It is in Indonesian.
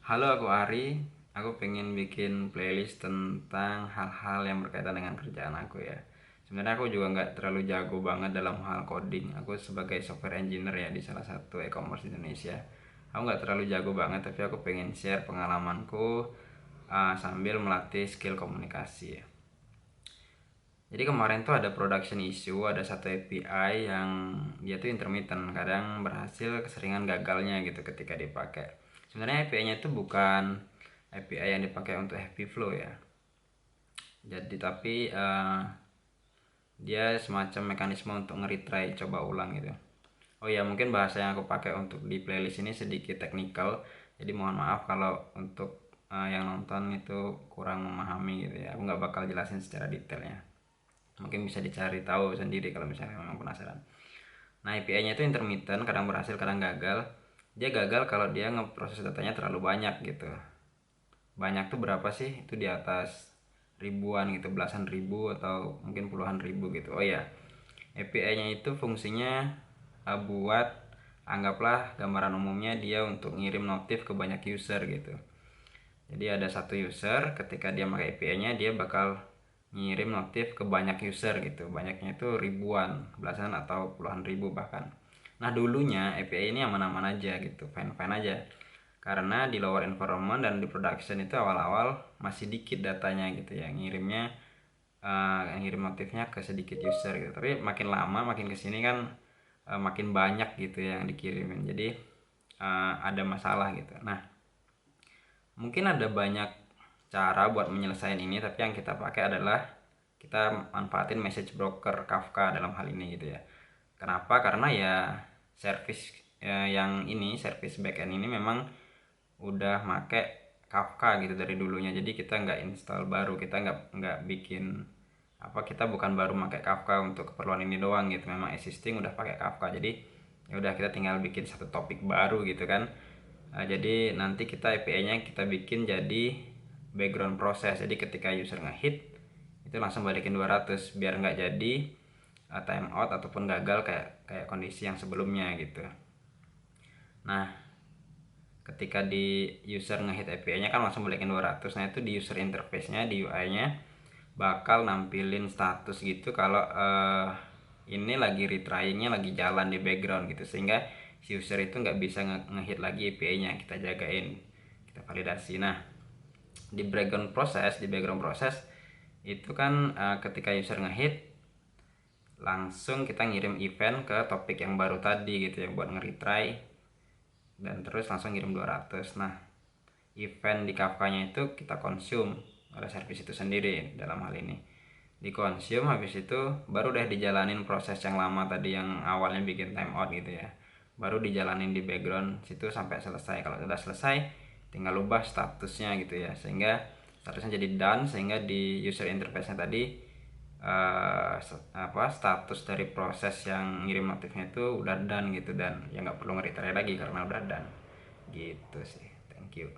Halo, aku Ari. Aku pengen bikin playlist tentang hal-hal yang berkaitan dengan kerjaan aku ya. Sebenarnya aku juga nggak terlalu jago banget dalam hal coding. Aku sebagai software engineer ya di salah satu e-commerce di Indonesia. Aku nggak terlalu jago banget, tapi aku pengen share pengalamanku sambil melatih skill komunikasi ya. Jadi kemarin tuh ada production issue, ada satu API yang dia tuh intermittent, kadang berhasil, keseringan gagalnya gitu ketika dipakai. Sebenarnya API-nya itu bukan API yang dipakai untuk happy flow ya. Jadi tapi dia semacam mekanisme untuk nge-retry, coba ulang gitu. Oh ya, mungkin bahasa yang aku pakai untuk di playlist ini sedikit teknikal. Jadi mohon maaf kalau untuk yang nonton itu kurang memahami gitu ya. Aku nggak bakal jelasin secara detailnya. Mungkin bisa dicari tahu sendiri kalau misalnya memang penasaran. Nah, API-nya itu intermittent, kadang berhasil, kadang gagal. Dia gagal kalau dia ngeproses datanya terlalu banyak gitu. Banyak tuh berapa sih? Itu di atas ribuan gitu, belasan ribu atau mungkin puluhan ribu gitu. Oh ya, API-nya itu fungsinya buat, anggaplah gambaran umumnya dia untuk ngirim notif ke banyak user gitu. Jadi ada satu user, ketika dia pakai API-nya dia bakal ngirim notif ke banyak user gitu. Banyaknya itu ribuan, belasan atau puluhan ribu bahkan. Nah, dulunya API ini aman-aman aja gitu, fine-fine aja. Karena di lower environment dan di production itu awal-awal masih dikit datanya gitu ya, ngirim notifnya ke sedikit user gitu. Tapi makin lama makin kesini kan makin banyak gitu ya yang dikirimin. Jadi ada masalah gitu. Nah, mungkin ada banyak cara buat menyelesaikan ini, tapi yang kita pakai adalah kita manfaatin message broker Kafka dalam hal ini gitu ya. Kenapa? Karena ya service service backend ini memang udah make Kafka gitu dari dulunya. Jadi kita nggak install baru, kita nggak bikin apa, kita bukan baru pakai Kafka untuk keperluan ini doang gitu. Memang existing udah pakai Kafka. Jadi ya udah, kita tinggal bikin satu topik baru gitu kan. Jadi nanti kita API-nya kita bikin jadi background process. Jadi ketika user ngehit itu langsung balikin 200 biar nggak jadi time out ataupun gagal kayak kayak kondisi yang sebelumnya gitu. Nah, ketika di user ngehit API-nya kan langsung balikin 200. Nah, itu di user interface-nya, di UI-nya bakal nampilin status gitu kalau ini lagi retryingnya lagi jalan di background gitu, sehingga si user itu nggak bisa ngehit lagi API-nya. Kita jagain, kita validasi. Nah, di background proses itu kan ketika user ngehit langsung kita ngirim event ke topik yang baru tadi gitu ya buat nge-retry, dan terus langsung ngirim 200. Nah, event di Kafka-nya itu kita consume oleh service itu sendiri dalam hal ini. Di consume, habis itu baru deh dijalanin proses yang lama tadi yang awalnya bikin timeout gitu ya. Baru dijalanin di background situ sampai selesai. Kalau sudah selesai, tinggal ubah statusnya gitu ya. Sehingga statusnya jadi done, sehingga di user interface-nya tadi status dari proses yang ngirim notifnya itu udah done gitu, dan ya nggak perlu nge-retry lagi karena udah done gitu sih. Thank you.